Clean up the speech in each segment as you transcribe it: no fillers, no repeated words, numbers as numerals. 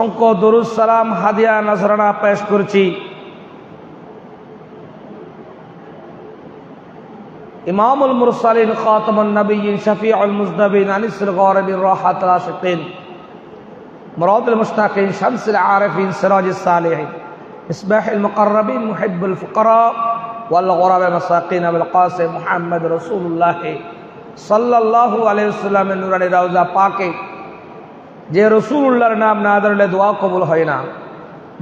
অসংখ্য দরুদ সালাম হাদিয়া নজরানা পেশ করছি ইমামুল মুরসালিন খাতামুন নবিয়্যিন শফিউল মুজনবিন আনিসুল গারিবির রাহাতুল আশিকিন মুরাদুল মুশতাকিন শামসুল আরিফিন সিরাজুস সালিহিন ইসবাহুল মুকাররবিন মুহিব্বুল ফুকারা ওয়াল গুরাবা মাসাকিন আবুল কাসিম মুহাম্মদ রাসূলুল্লাহ সাল্লাল্লাহু আলাইহি ওয়াসাল্লামের নূরানী রওজা পাকে যে রসুলুল্লাহর নাম না ধরলে দোয়া কবুল হয় না,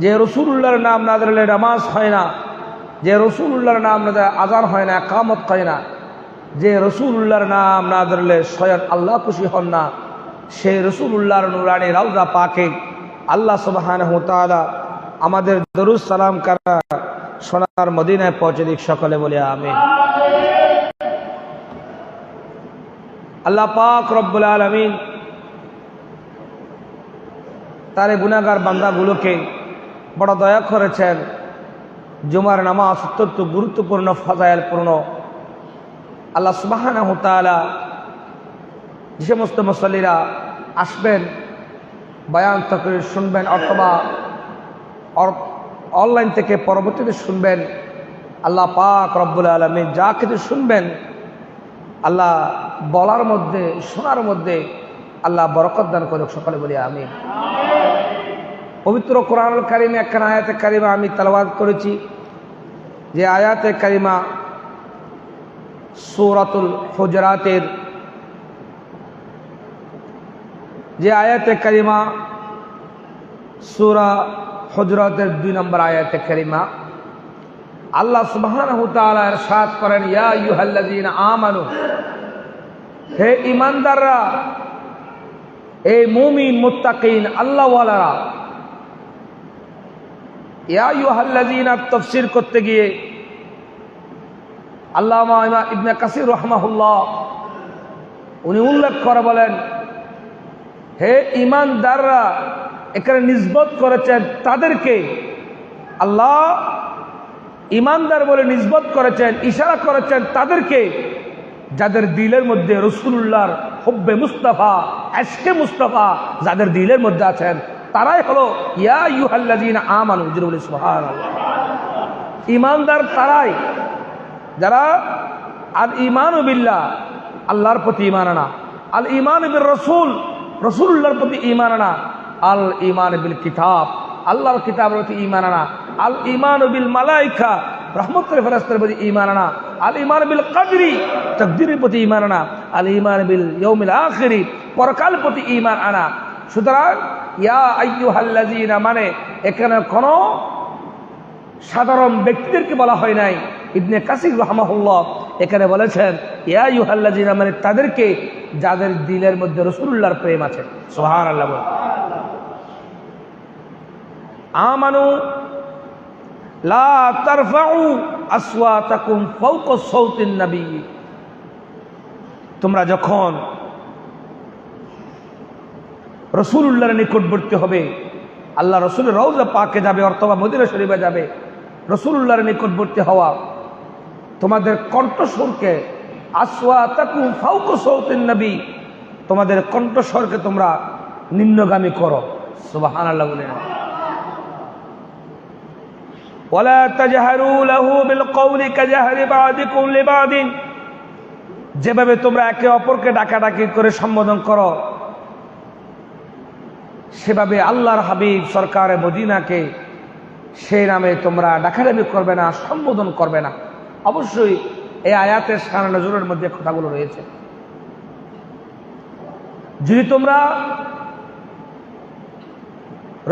যে রসুলুল্লাহর নাম না ধরলে নামাজ হয় না, যে রসুলুল্লাহর নাম না ধরলে আজান হয় না, কামত হয় না, যে রসুলুল্লাহর নাম না ধরলে স্বয়ং আল্লাহ খুশি হন না, সেই রসুলুল্লাহর নূরানী রওজা পাকে আল্লাহ সুবহানাহু ওয়া তাআলা আমাদের দরুদ সালাম কারা সোনার মদিনায় পৌঁছে দিক। সকলে বলি আমিন। আল্লাহ পাক রব্বুল আলামিন তার গুনাহগার বান্দাগুলোকে বড় দয়া করেছেন। জুমার নামাজ অত্যন্ত গুরুত্বপূর্ণ ফাজাইলপূর্ণ। আল্লাহ সুবহানাহু ওয়া তাআলা যে সমস্ত মুসল্লিরা আসবেন, বয়ান তাকরীর শুনবেন অথবা অনলাইন থেকে পরবর্তীতে শুনবেন, আল্লাহ পাক রব্বুল আলামিন যা কিছু শুনবেন আল্লাহ বলার মধ্যে শোনার মধ্যে আল্লাহ বরকত দান করুক। সকলে বলি আমিন। পবিত্র কোরআনুল কারীমে একখানা আয়াতে কারিমা আমি তেলাওয়াত করেছি, যে আয়াতে কারিমা সূরাতুল হুজরাতের, যে আয়াতে কারিমা সূরা হুজরাতের 2 নম্বর আয়াতে কারিমা। আল্লাহ সুবহানাহু ওয়া তাআলা ইরশাদ করেন, ইয়া আইয়ুহাল্লাযীনা আমানু, হে ঈমানদাররা, এই মুমিন মুত্তাকিন আল্লাহওয়ালারা। ইয়া আইয়ুহাল্লাযীনা তাফসীর করতে গিয়ে আল্লামা ইবনে কাসির রাহমাহুল্লাহ উনি উল্লেখ করে বলেন, হে ঈমানদাররা, এখানে নিসবত করেছেন তাদেরকে। আল্লাহ ঈমানদার বলে নিসবত করেছেন, ইশারা করেছেন তাদেরকে যাদের দিলের মধ্যে রাসূলুল্লাহর হুব্বে মুস্তাফা, ইশকে মুস্তাফা যাদের দিলের মধ্যে আছেন, তারাই হলো ইয়া আইয়ুহাল্লাযীনা আমানু। সুবহানাল্লাহ। ঈমানদার তারাই যারা আল ঈমানু বিল্লাহ, আল্লাহর প্রতি ঈমান আনা, আল ঈমানু বির রাসূল, রাসূলুল্লাহর প্রতি ঈমান আনা, আল ঈমান বিল কিতাব, আল্লাহর কিতাবের প্রতি ঈমান আনা, আল ঈমানু বিল মালায়েকা, রহমতের ফেরেশতার প্রতি ঈমান আনা, আল ঈমান বিল কদরি, তাকদীরের প্রতি ঈমান আনা, আল ঈমান বিল ইয়াউমিল আখির, পরকাল প্রতি ঈমান আনা। সুতরাং ইয়া আইয়ুহাল্লাযীনা মানে এখানে কোনো সাধারণ ব্যক্তিদেরকে বলা হয় নাই। ইবনে কাসির রাহমাহুল্লাহ এখানে বলেছেন ইয়া আইয়ুহাল্লাযীনা মানে তাদেরকে যাদের দিলের মধ্যে রাসূলুল্লাহর প্রেম আছে। সুবহানাল্লাহ। আমানু লা তারফাউ আসওয়াতাকুম ফাওকা সাওতিন নবী, তোমরা যখন রাসূলুল্লাহর নিকটবর্তী হবে, আল্লাহ রাসূলের রওজা পাকে যাবে অথবা মদিনা শরীফে যাবে, রাসূলুল্লাহর নিকটবর্তী হওয়া তোমাদের কণ্ঠস্বরকে, আসওয়াতাকুম ফাওকা সাওতিন নবী, তোমাদের কণ্ঠস্বরকে তোমরা নিম্নগামী করো। সুবহানাল্লাহ বলেন। ওয়ালা তাজহারু লাহু বিল কওলি কাজহরি বা'দিকুম লিবা'দিন, যেভাবে তোমরা একে অপরকে ডাকাডাকি করে সম্বোধন করো, সেভাবে আল্লাহর হাবিব সরকারে মদিনাকে সেই নামে তোমরা ডাকাডাকি করবে না, সম্বোধন করবে না। অবশ্যই এই আয়াতের শানে নজরের মধ্যে কথাগুলো রয়েছে। যদি তোমরা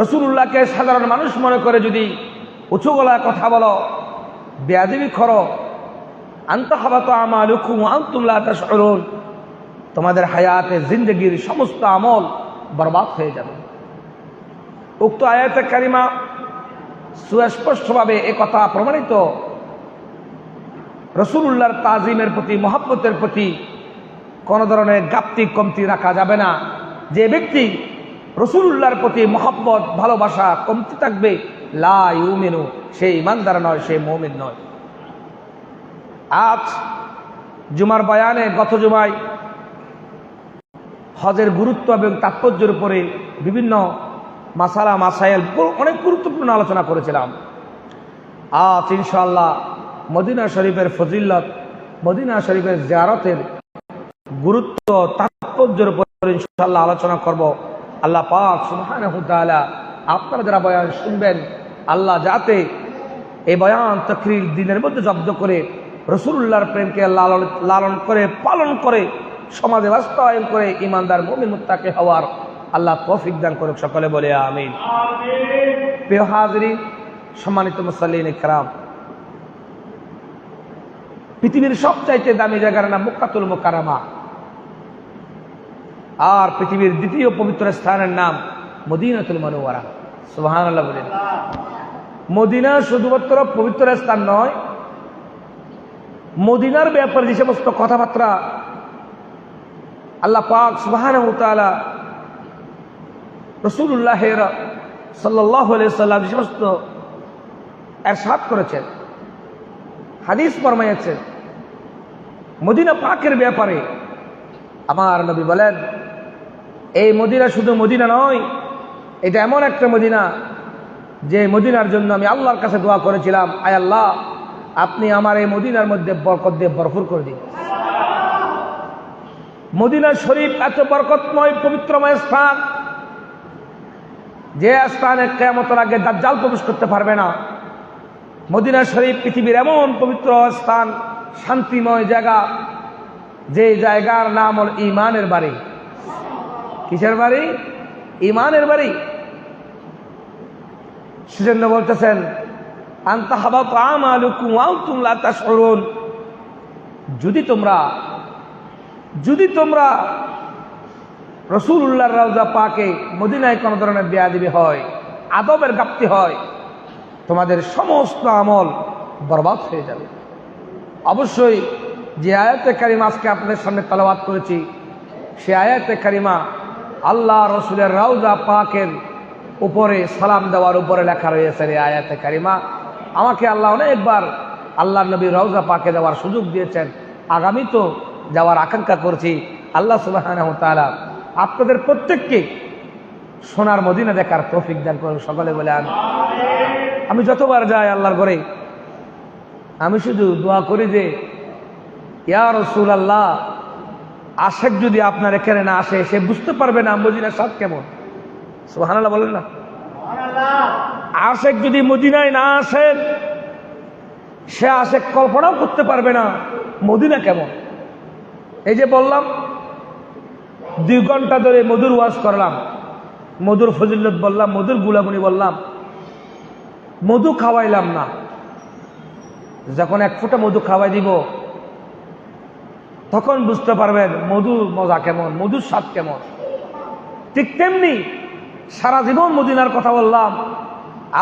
রাসূলুল্লাহকে সাধারণ মানুষ মনে করে যদি উঁচু গলায় কথা বলো, বেয়াদবি করো, আনতাহাবাতু আমালুকুম ওয়া আনতুম লা তাশউরুন, তোমাদের হায়াতে জিন্দেগির সমস্ত আমল বরবাদ হয়ে যাবে। উক্ত আয়াতে কারিমা সুস্পষ্টভাবে এ কথা প্রমাণিত। রাসূলুল্লাহর তাজিমের প্রতি, মহব্বতের প্রতি কোনো ধরনের গাপ্তি কমতি রাখা যাবে না। যে ব্যক্তি রাসূলুল্লাহর প্রতি মহব্বত ভালোবাসা কমতি থাকবে, লা ইউমিনু, সে ঈমানদার নয়, সে মুমিন নয়। আজ জুমার বয়ানে, গত জুমায় হজের গুরুত্ব এবং তাৎপর্যের উপরে বিভিন্ন মাসালা মাসাইল অনেক গুরুত্বপূর্ণ আলোচনা করেছিলাম। আজ ইনশাআল্লাহ মদিনা শরীফের ফজিলত, মদিনা শরীফের জিয়ারতের গুরুত্ব, তাৎপর্যের উপর ইনশাআল্লাহ আলোচনা করব। আল্লাহ পাক সুবহানাহু ওয়া তাআলা আপনারা যারা বয়ান শুনবেন, আল্লাহ যাতে এই বয়ান তাকরীর দিনের মধ্যে জব্দ করে রাসূলুল্লাহর প্রেমকে লালন করে পালন করে সমাজে বাস্তবায়ন করে ঈমানদার মুমিন মুত্তাকি হওয়ার আল্লাহ তৌফিক দান করুক। সকলে বলে আমিন। প্রিয় হাজিরিন, সম্মানিত মুসাল্লিন ইকরাম, পৃথিবীর সবচাইতে দামি জায়গার নাম মক্কাতুল মুকাররমা, আর পৃথিবীর দ্বিতীয় পবিত্র স্থানের নাম মদিনাতুল মুনাওয়ারা। সুবহানাল্লাহ বলেন। মদিনা শুধুমাত্র পবিত্র স্থান নয়, মদিনার ব্যাপারে যে সমস্ত কথাবার্তা আল্লাহ পাক সুবহানাহু ওয়া তাআলা রাসূলুল্লাহ সাল্লাল্লাহু আলাইহি ওয়াসাল্লাম যে সমস্ত ইরশাদ করেছেন, হাদিস ফরমাইয়াছেন মদিনা পাকের ব্যাপারে, আমার নবী বলেন এই মদিনা শুধু মদিনা নয়, এটা এমন একটা মদিনা যে মদিনার জন্য আমি আল্লাহর কাছে দোয়া করেছিলাম, আয় আল্লাহ আপনি আমার এই মদিনার মধ্যে বরকত দিয়ে ভরপুর করে দিন। মদিনা শরীফ এত বরকতময় পবিত্রময় স্থান, যে স্থানে কিয়ামতের আগে দাজ্জাল প্রবেশ করতে পারবে না। মদিনা শরীফ পৃথিবীর এমন পবিত্র স্থান, শান্তিময় জায়গা, যে জায়গার নাম হল ঈমানের বাড়ি। কিসের বাড়ি? ঈমানের বাড়ি। সেজন্য বলতেছেন আনতা হাবাতু আমালুকুম ওয়া আনতুম লা তাশউরুন, যদি তোমরা রাসূলুল্লাহর রওজা পাকে মদিনায় কোনো ধরনের বেয়াদবি হয়, আদবের গাপ্তি হয়, তোমাদের সমস্ত আমল বরবাদ হয়ে যাবে। অবশ্যই যে আয়াতে কারিমা আজকে আপনাদের সামনে তেলাওয়াত করেছি, সে আয়াতে কারিমা আল্লাহ রসুলের রওজা পাকের উপরে সালাম দেওয়ার উপরে লেখা রয়েছে। এই আয়াতে কারিমা আমাকে আল্লাহ অনেকবার আল্লাহ নবীর রওজা পাকে যাওয়ার সুযোগ দিয়েছেন, আগামী তো যাওয়ার আকাঙ্ক্ষা করছি। আল্লাহ সুবহানাহু ওয়া তাআলা আপনাদের প্রত্যেককে সোনার মদিনা দেখার তৌফিক দান করুন। সকলে বলে আমিন। আমি যতবার যাই আল্লাহর ঘরে, আমি শুধু দোয়া করি যে ইয়া রাসূলুল্লাহ, আশেক যদি আপনার এখানে না আসে, সে বুঝতে পারবে না মদিনার স্বাদ কেমন। সুবহানাল্লাহ বলেন না? আশেক যদি মদিনায় না আসেন, সে আশেক কল্পনাও করতে পারবে না মদিনা কেমন। এই যে বললাম 2 ঘন্টা ধরে মধুর ওয়াজ করলাম, মধুর ফজিলত বললাম, মধুর গুলাগুনি বললাম, মধু খাওয়াইলাম না। যখন 1 ফোঁটা মধু খাওয়াই দিব, তখন বুঝতে পারবেন মধুর মজা কেমন, মধুর স্বাদ কেমন। ঠিক তেমনি সারা জীবন মদিনার কথা বললাম,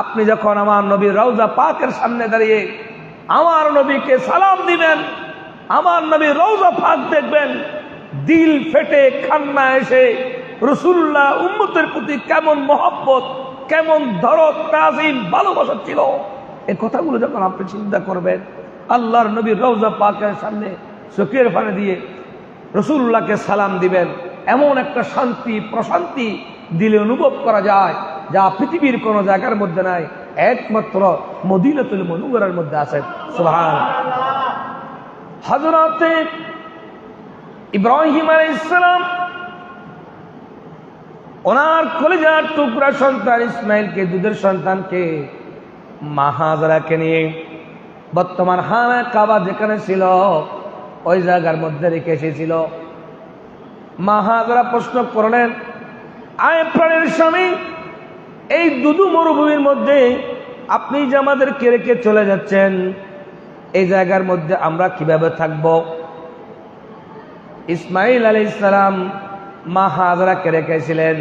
আপনি যখন আমার নবীর রওজা পাকের সামনে দাঁড়িয়ে আমার নবীকে সালাম দিবেন, আমার নবীর রওজা পাক দেখবেন, দিল ফেটে কান্না এসে রাসূলুল্লাহ উম্মতের প্রতি কেমন মহব্বত, কেমন দরদ, তাজিম, ভালোবাসা ছিল, এই কথাগুলো যখন আপনি চিন্তা করবেন, আল্লাহর নবীর রওজা পাকের সামনে চোখের পানি দিয়ে রাসূলুল্লাহকে সালাম দিবেন, এমন একটা শান্তি প্রশান্তি দিলে অনুভব করা যায়, যা পৃথিবীর কোনো জায়গার মধ্যে নাই, একমাত্র মদিনাতুল মুনাওয়ারার মধ্যে আছে। সুবহানাল্লাহ। হযরতে ইব্রাহিম আলাইহিস সালাম ওনার কলিজার টুকরা সন্তান ইসমাইলকে, দুধের সন্তানকে মা হাজরাকে নিয়ে বর্তমান খানা কাবা যেখানে ছিল ওই জায়গার মধ্যে রেখে এসেছিল। মা হাজরা প্রশ্ন করলেন, আয় প্রাণের স্বামী, এই দুদু মরুভূমির মধ্যে আপনি যে আমাদেরকে রেখে চলে যাচ্ছেন, এই জায়গার মধ্যে আমরা কিভাবে থাকব? ইসমাইল আলাইহিস সালাম মা হাজরাকে রেখেছিলেন।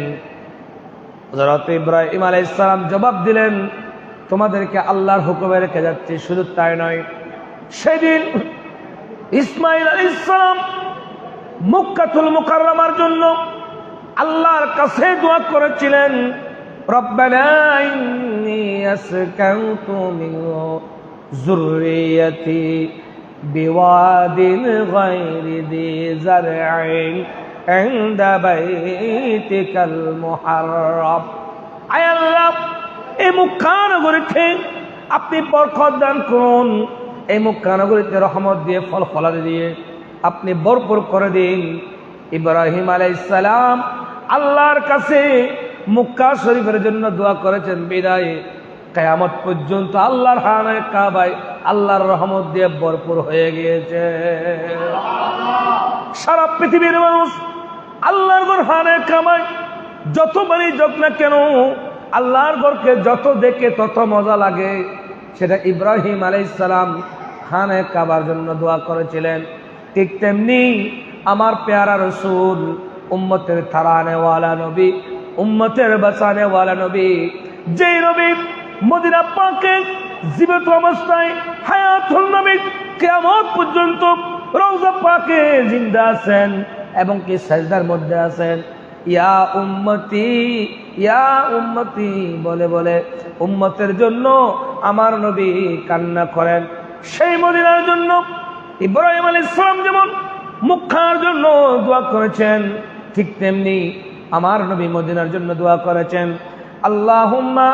হযরত ইব্রাহিম আলাইহিস সালাম জবাব দিলেন, তোমাদেরকে আল্লাহর হুকুমে রেখে যাচ্ছি। শুধু তাই নয়, সেদিন ইসমাইল আলাইহিস সালাম মক্কাতুল মুকাররমার জন্য আল্লাহর কাছে দোয়া করেছিলেন, রব্বানা ইন্নী আসকানতু মিন যুররিয়্যাতি বিওয়াদিন গায়রি যি জারইন ইনদা বাইতিকাল মুহাররাম। আয় আল্লাহ, এই মক্কা নগরীতে আপনি বরকত দান করুন, এই মক্কা নগরীতে রহমত দিয়ে ফল ফলাদি দিয়ে আপনি ভরপুর করে দিন। ইব্রাহিম আলাইহিস সালাম আল্লাহর কাছে মক্কা শরীফের জন্য দোয়া করেছেন বিদায় কিয়ামত পর্যন্ত আল্লাহর খানায় কাবায় আল্লাহর রহমত দিয়ে ভরপুর হয়ে গিয়েছে। সারা পৃথিবীর মানুষ আল্লাহর ঘর খানায় কাবায় যতবারই যোগ না কেন, আল্লাহর ঘরকে যত দেখে তত মজা লাগে। সেটা ইব্রাহিম আলাইহিস সালাম খানায় কাবার জন্য দোয়া করেছিলেন। ঠিক তেমনি আমার প্যারা রসুল, উম্মতের তারানে ওয়ালা নবী, উম্মতের বাঁচানে ওয়ালা নবী, যেই নবী মদিনা পাকে জীবিত অবস্থায় হায়াতুন নবী কিয়ামত পর্যন্ত রওজা পাকে জিন্দা আছেন এবং কি সাজদার মধ্যে আছেন। ইয়া উম্মতি বলে বলে উম্মতের জন্য আমার নবী কান্না করেন। সেই মদিনার জন্য ইব্রাহিম আলাইহিস সালাম যেমন মক্কার জন্য দোয়া করেছেন, ঠিক তেমনি আমার নবী মদিনার জন্য দোয়া করেছেন। আল্লাহুম্মা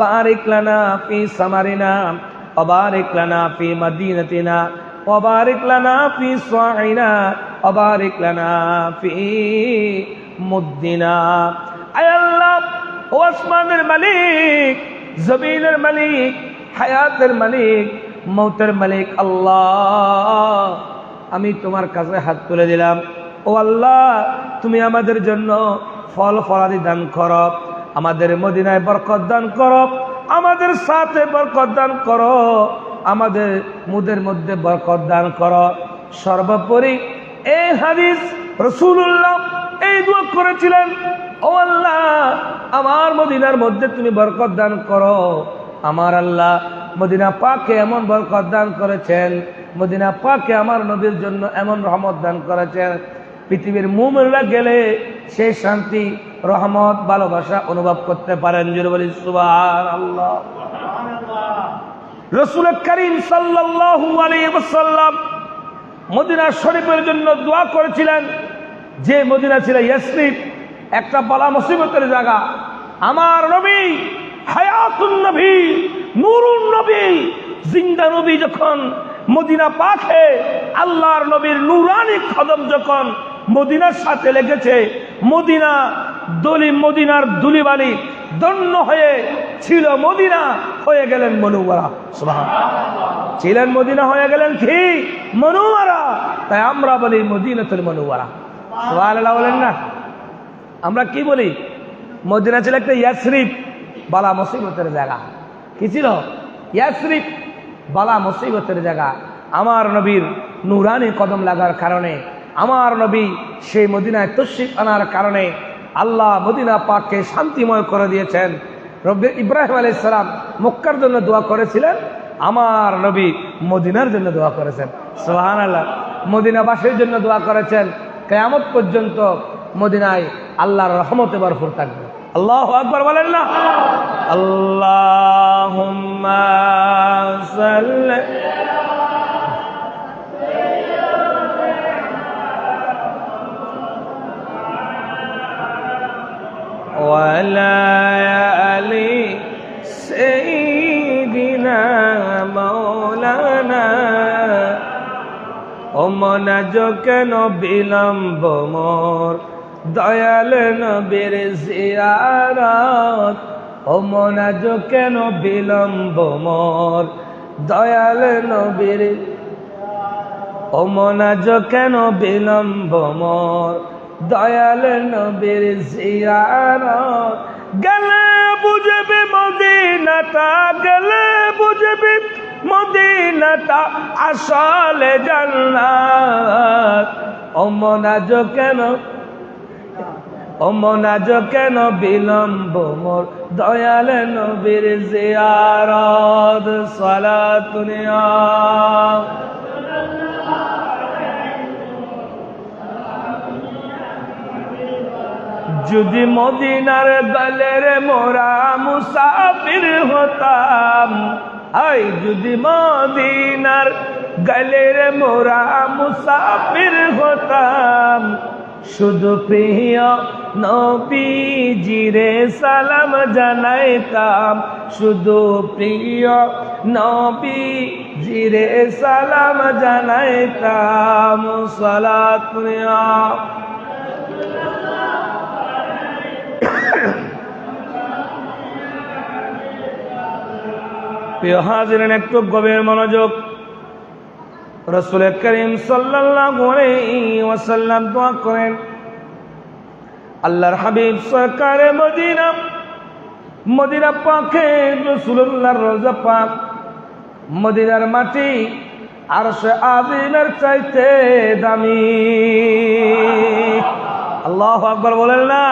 বারিক লানা ফি সামারিনা ওয়া বারিক লানা ফি মাদিনাতিনা ওয়া বারিক লানা ফি সাইনা ওয়া বারিক লানা ফি মুদ্দিনা। আয় আল্লাহ, ও আসমানের মালিক, জমিনের মালিক, হায়াতের মালিক, মৌতের মালিক আল্লাহ, আমি তোমার কাছে হাত তুলে দিলাম। ও আল্লাহ, তুমি আমাদের জন্য ফল ফলাদি দান করো, আমাদের মদিনায় বরকত দান করো, আমাদের সাথে বরকত দান করো, আমাদের মুদের মধ্যে বরকত দান করো। সর্বোপরি এই হাদিস রাসূলুল্লাহ এই দোয়া করেছিলেন, ও আল্লাহ, আমার মদিনার মধ্যে তুমি বরকত দান করো। আমার আল্লাহ মদিনা পাকে এমন বরকত দান করেছেন, মদিনা পাকে আমার নবীর জন্য এমন রহমত দান করেছেন, পৃথিবীর মুমিনরা গেলে সেই শান্তি, রহমত, ভালোবাসা অনুভব করতে পারেন। জোরে বলি সুবহানাল্লাহ। রাসূল করিম সাল্লাল্লাহু আলাইহি ওয়াসাল্লাম মদিনা শরীফের জন্য দোয়া করেছিলেন, যে মদিনা ছিল ইয়াসরিব, একটা বালা মুসিবতের জায়গা। আমার নবী হায়াতুন নবী, নূরুন নবী, জিন্দা নবী যখন মদিনা পাকে আল্লাহর নবীর নূরানি কদম যখন মদিনার সাথে লেগেছে, মদিনার ধুলিবালি দন্য হয়ে ছিল, মদিনা হয়ে গেলেন মনুওয়ারা। সুবহানাল্লাহ। ছিলেন মদিনা হয়ে গেলেন কি মনুওয়ারা। তাই আমরা বলি মদিনাতুল মনুওয়ারা। সুবহানাল্লাহ বলেন না? আমরা কি বলি? মদিনা ছিল একটা ইয়াসরিব, বালা মুসিবতের জায়গা। কি ছিল? ইয়াসরিব, বালা মুসিবতের জায়গা। আমার নবীর নূরানি কদম লাগার কারণে, আমার নবী সেই মদিনায় তশরিফ আনার কারণে আল্লাহ মদিনা পাককে শান্তিময় করে দিয়েছেন। রব্বে ইব্রাহিম আলাইহিস সালাম মক্কার জন্য দোয়া করেছিলেন, আমার নবী মদিনার জন্য দোয়া করেছেন। সুবহানাল্লাহ। মদিনাবাসীর জন্য দোয়া করেছেন, কিয়ামত পর্যন্ত মদিনায় আল্লাহর রহমতে ভরপুর থাকবে। আল্লাহু আকবার বলেন না? আল্লাহুম্মা সাল্লি ওয়ালা আলি সাইয়্যিদিনা মাওলানা। ও মনাজ কেন বিলম্ব মোর দয়াল নবীর জিয়ারত। ও মনাজ কেন বিলম্ব মোর দয়াল নবীর, ও মনাজ কেন বিলম্ব মোর দয়াল নবীর জিয়ারত। গেলে বুঝবি মদিনাটা, গেলে বুঝবি মদিনাটা আসলে জান্নাত। ও মনাজ কেন, ও মনাজ কেন বিলম্ব মোর দয়াল নবীর জিয়ারত। সালাতুন ইয়া যদি মদিনার গলের মোরা মুসাফির হতাম, আই যদি মদিনার গলের মোরা মুসাফির হতাম, শুধু প্রিয় নবীজিরে সালাম জানাইতাম, শুধু প্রিয় নবীজিরে সালাম জানাইতাম। সালাত প্রিয় হাজিরিন, একটু গভীর মনোযোগ। রাসূল করিম সাল্লাল্লাহু আলাইহি ওয়াসাল্লাম দোয়া করেন, আল্লাহর হাবিব সরকারে মদিনা, মদিনা পাকে রাসূলুল্লাহর রওজা পাক, মদিনার মাটি আরশে আজিমের চাইতে দামি। আল্লাহু আকবার বলেন না?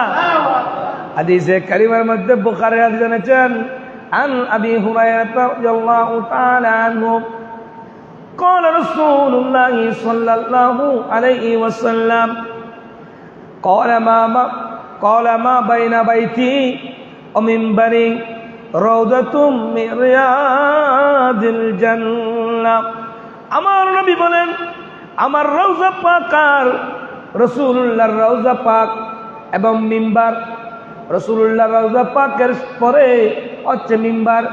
হাদিসে কারিমার মধ্যে বুখারী হাদিস এনেছেন, আন আবি হুরায়রা রাদিয়াল্লাহু তাআলা আনহু قال رسول الله صلى الله عليه وسلم قال ما بين بيتي ومنبري روضة من رياض الجنة। আমার নবী বলেন, আমার রওজা পাক আর রাসূলুল্লাহর রওজা পাক এবং মিম্বার, রাসূলুল্লাহর রওজা পাকের পরে হচ্ছে মিম্বার,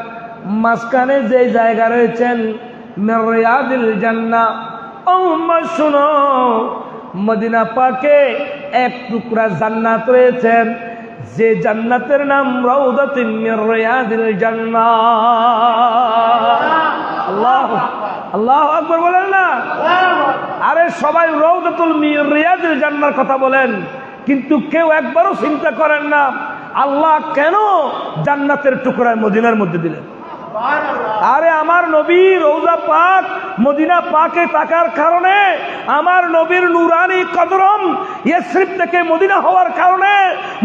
মাঝখানে যে জায়গা রয়েছেন মিররিয়াদিল জান্নাহ। ও উম্মাহ শুনো, মদিনা পাকে এক টুকরা জান্নাত রয়েছেন, যে জান্নাতের নাম রাউদাতুম মির রিয়াদিল জান্নাহ। আল্লাহু আকবার বলেন না? আরে সবাই রাউদাতুল মির রিয়াদিল জান্নাহর কথা বলেন, কিন্তু কেউ একবারও চিন্তা করেন না আল্লাহ কেন জান্নাতের টুকরা মদিনার মধ্যে দিলেন। আরে আমার নবী রওজা পাক মদিনা পাকে থাকার কারণে, আমার নবীর নূরানি কদরম ইয়াসরিব থেকে মদিনা হওয়ার কারণে,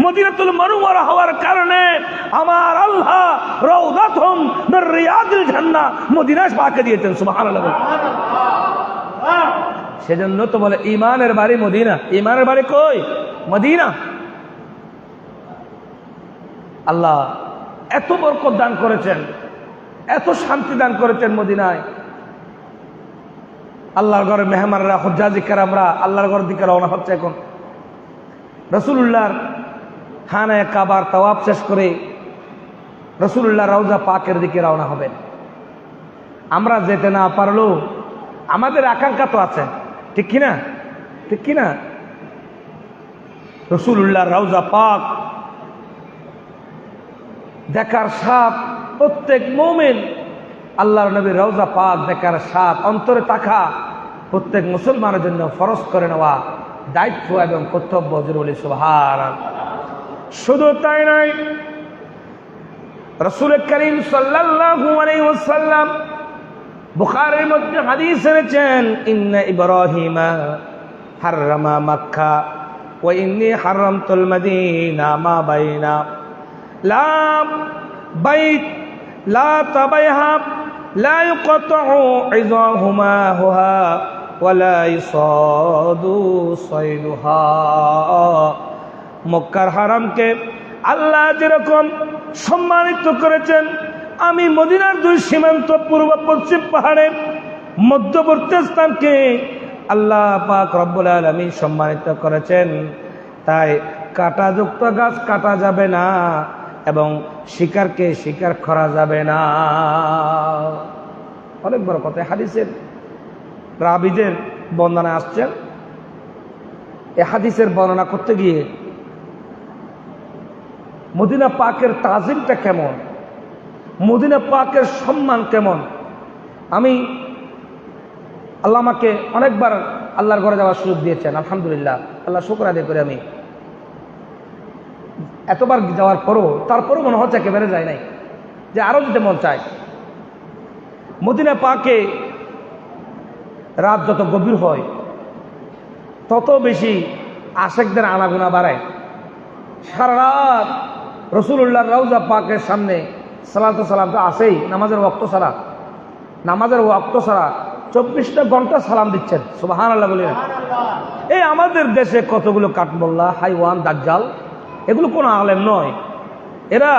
মদিনাতুল মুনাওয়ারা হওয়ার কারণে আমার আল্লাহ রাউদাতুম মির রিয়াদিল জান্নাহ মদিনা পাকে দিয়েছেন। সুবহানাল্লাহ। সেজন্য তো বলে ঈমানের বাড়ি মদিনা। ঈমানের বাড়ি কই? মদিনা। আল্লাহ এত বরকত দান করেছেন, এত শান্তি দান করেছেন মদিনায়। আল্লাহর ঘরে মেহমানরা, হুজ্জাজি কেরামরা আল্লাহর ঘরের দিকে রওনা হচ্ছে। এখন রাসূলুল্লাহর খানায়ে কাবার তাওয়াফ শেষ করে রাসূলুল্লাহর রওজা পাকের দিকে রওনা হবেন। আমরা যেতে না পারলেও আমাদের আকাঙ্ক্ষা তো আছে, ঠিক কিনা? ঠিক কিনা? রাসূলুল্লাহর রওজা পাক দেখার স্বাদ প্রত্যেক মুমিন, আল্লাহর নবীর রওজা পাক দেখার স্বাদ অন্তরে থাকা প্রত্যেক মুসলমানের জন্য ফরজ করে নেওয়া দায়িত্ব এবং কর্তব্য। জরুরি সুবহানাল্লাহ। শুধু তাই নয়, রাসূল করিম সাল্লাল্লাহু আলাইহি ওয়াসাল্লাম বুখারীর মধ্যে হাদিস এনেছেন, ইন্না ইব্রাহিমা হাররামা মক্কা ওয়া ইন্নী হারামতুল মদিনা মা বাইনা লা বাইত লা তাবাইহা লা ইউকতাউ ইযাহুমা হুহা ওয়া লা ইসাদু সাইদুহা। মক্কার হারামকে আল্লাহ যেরকম সম্মানিত করেছেন, আমি মদিনার দুই সীমান্ত পূর্ব পশ্চিম পাহাড়ের মধ্যবর্তী স্থানকে আল্লাহ পাক রব্বুল আলামিন সম্মানিত করেছেন। তাই কাঁটাযুক্ত গাছ কাটা যাবে না এবং শিকারকে শিকার করা যাবে না। অনেক বড় কথা। হাদিসের রাবীদের বর্ণনা আসছেন, এই হাদিসের বর্ণনা করতে গিয়ে মদিনা পাকের তাজিমটা কেমন, মদিনা পাকের সম্মান কেমন। আমি আল্লাহ আমাকে অনেকবার আল্লাহর ঘরে যাওয়ার সুযোগ দিয়েছেন, আলহামদুলিল্লাহ, আল্লাহ শুকর আদায় করে আমি এতবার যাওয়ার পরও তারপরও মনে হচ্ছে একেবারে যায় নাই, যে আরও যেতে মন চায়। মদিনা পাকে রাত যত গভীর হয় তত বেশি আশেকদের আনাগোনা বাড়ায়। সারা রাত রাসূলুল্লাহর রওজা পাকের সামনে সালাতু সালাম তো আসেই, নামাজের ওয়াক্ত ছাড়া, নামাজের ওয়াক্ত ছাড়া 24টা ঘন্টা সালাম দিচ্ছেন। সুবহানাল্লাহ বলি না? এই আমাদের দেশে কতগুলো কাঠমোল্লা, হাইওয়ান, দাজ্জাল, এগুলো কোনো আলেম নয়। এরা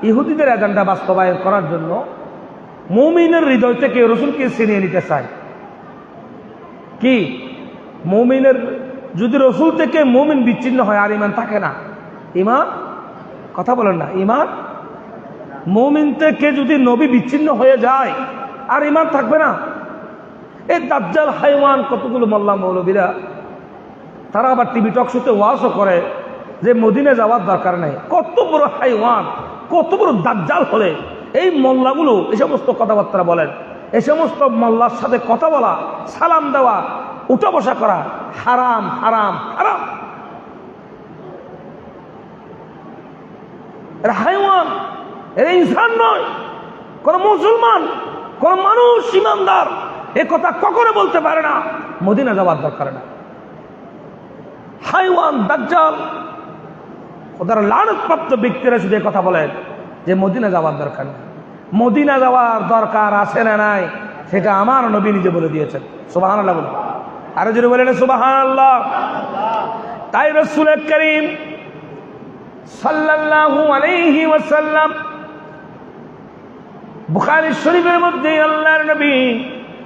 ইহুদিদের এজেন্ডা বাস্তবায়ন করার জন্য মুমিনের হৃদয় থেকে রসুলকে ছিনিয়ে নিতে চায়। কি মুমিনের যদি রসুল থেকে মুমিন বিচ্ছিন্ন হয় আর ইমান থাকে না। ইমান, কথা বলেন না, ইমান মুমিন থেকে যদি নবী বিচ্ছিন্ন হয়ে যায় আর ইমান থাকবে না। এই দাজ্জাল হাইওয়ান কতগুলো মোল্লা মৌলবীরা তারা আবার টিভি টক শোতে ওয়াজও করে যে মদিনা যাওয়ার দরকার নেই। কত বড় হাইওয়ান, কত বড় দাজ্জাল হলে এই মোল্লাগুলো এই সমস্ত কথাবার্তা বলেন। এই সমস্ত মোল্লার সাথে কথা বলা, সালাম দেওয়া, উঠা বসা করা হারাম হারাম হারাম। এরা হাইওয়ান, এরা ইনসান নয়। কোন মুসলমান, কোন মানুষ ইমানদার এ কথা কখনো বলতে পারে না মদিনা যাওয়ার দরকার না। হাইওয়ান, দাজ্জাল, ওদের লানতপ্রাপ্ত ব্যক্তিরা শুধু কথা বলেন যে মদিনা যাওয়ার দরকার নেই। মদিনা যাওয়ার দরকার আছে না নাই সেটা আমার নবী নিজে বলে দিয়েছেন। সুবহানাল্লাহ বলে, আরো জোরে বলেন সুবহানাল্লাহ। তাই রাসূল করিম সাল্লাল্লাহু আলাইহি ওয়াসাল্লাম বুখারী শরীফের মধ্যে আল্লাহর নবী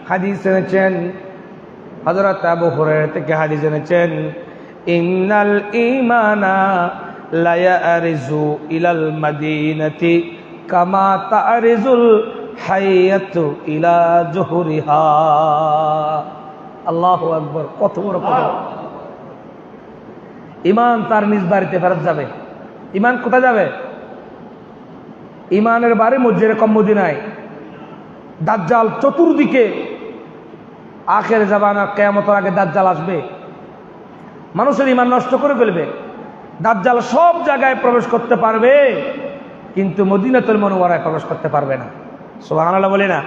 হাদিস এনেছেন, হযরত আবু হুরায়রা থেকে হাদিস এনেছেন, ইন্নাল ঈমানা লা ইয়ারিজু ইলাল মাদিনাতি কামা তারিজুল হাইয়াতু ইলা জুহরিহা। আল্লাহু আকবার, কত বড় কথা। ঈমান তার নিজ বাড়িতে ফেরত যাবে। ঈমান কোথায় যাবে? ঈমানের বাড়ি মসজিদে যেরকম মদিনায়। দাজ্জাল চতুর্দিকে, আখের জামানা কিয়ামতের আগে দাজ্জাল আসবে, মানুষের ঈমান নষ্ট করে ফেলবে। দাজ্জাল সব জায়গায় প্রবেশ করতে পারবে কিন্তু মদিনাতুল মুনাওয়ারায় প্রবেশ করতে পারবে না। সুবহানাল্লাহ বলে না,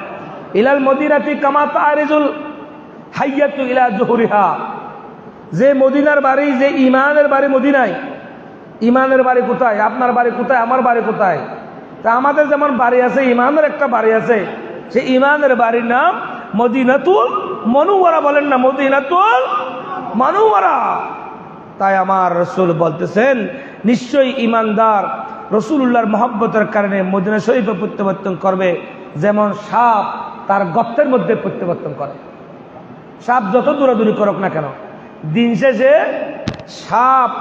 ইলাল মদিনাতি কামা তারিজুল হাইয়াতু ইলা জুহরিহা। যে মদিনার বাড়ি, যে ঈমানের বাড়ি মদিনায়। ঈমানের বাড়ি কোথায়? আপনার বাড়ি কোথায়? আমার বাড়ি কোথায়? তা আমাদের যেমন বাড়ি আছে, ঈমানের একটা বাড়ি আছে, সেই ঈমানের বাড়ির নাম মদিনাতুল মুনাওয়ারা। বলেন না, মদিনাতুল মুনাওয়ারা। তাই আমার রাসূল বলতেছেন, নিশ্চয়ই ঈমানদার রাসূলুল্লাহর মহব্বতের কারণে মদিনা শরীফে প্রত্যাবর্তন করবে যেমন সাপ তার গর্তের মধ্যে প্রত্যাবর্তন করে। সাপ যত দৌড়াদৌড়ি করুক না কেন, দিন শেষে সাপ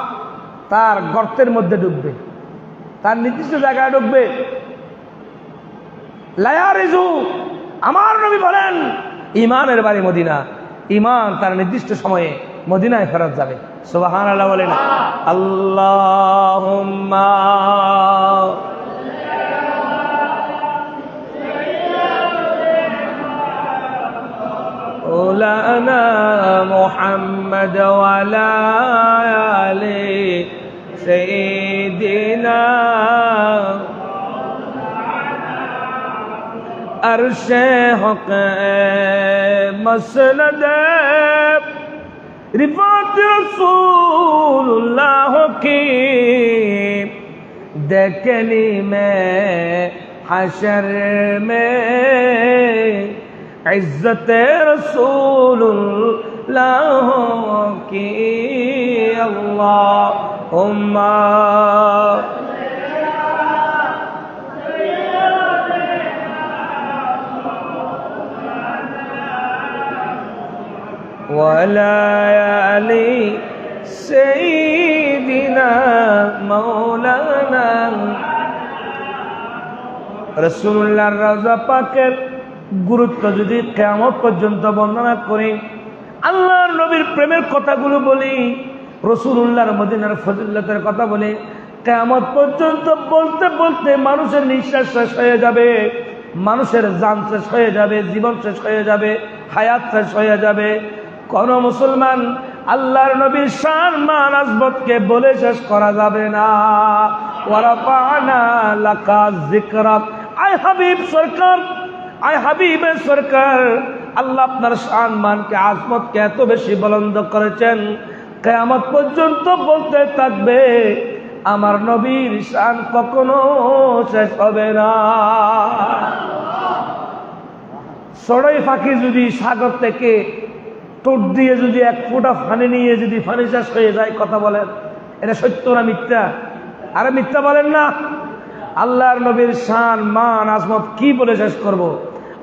তার গর্তের মধ্যে ঢুকবে, তার নির্দিষ্ট জায়গায় ঢুকবে। লা ইয়ারিজু, আমার নবী বলেন ঈমানের বাড়ি মদিনা। ঈমান তার নির্দিষ্ট সময়ে মদিনায় ফেরত যাবে। সুবহানাল্লাহ বলেন। আল্লাহুম্মা মাওলানা মুহাম্মদ ওয়া আলা আলি সাইয়্যিদিনা আরশে হক মসনদ रिफात रसूलुल्लाह की देखनी में हशर में इज्जत रसूलुल्लाह की। अल्लाहुम्मा ওয়ালা আলি সাইয়্যিদিনা মাওলানা। রাসূলুল্লাহর রওজা পাকের গুরুত্ব যদি কিয়ামত পর্যন্ত বর্ণনা করি, আল্লাহর নবীর প্রেমের কথাগুলো বলি, রাসূলুল্লাহর মদিনার ফজিলতের কথা বলি, কিয়ামত পর্যন্ত বলতে বলতে মানুষের নিঃশ্বাস শেষ হয়ে যাবে, মানুষের জান শেষ হয়ে যাবে, জীবন শেষ হয়ে যাবে, হায়াত শেষ হয়ে যাবে। কোন মুসলমান আল্লাহর নবীর শান মান আজমতকে বলে শেষ করা যাবে না। ওয়ারাফা'না লাকা যিকরাক, আয় হাবিব সরকার, আয় হাবিবের সরকার, আল্লাহ আপনার শান মানকে আজমতকে এত বেশি বুলন্দ করেছেন, কিয়ামত পর্যন্ত বলতে থাকবে আমার নবীর শান কখনো শেষ হবে না। চড়াই পাখি যদি সাগর থেকে টোট দিয়ে যদি এক ফোঁটা পানি নিয়ে যদি পানি শেষ হয়ে যায়, কথা বলেন এটা সত্য না মিথ্যা? আরে মিথ্যা বলেন না। আল্লাহর নবীর শান মান আজমত কি বলে শেষ করব?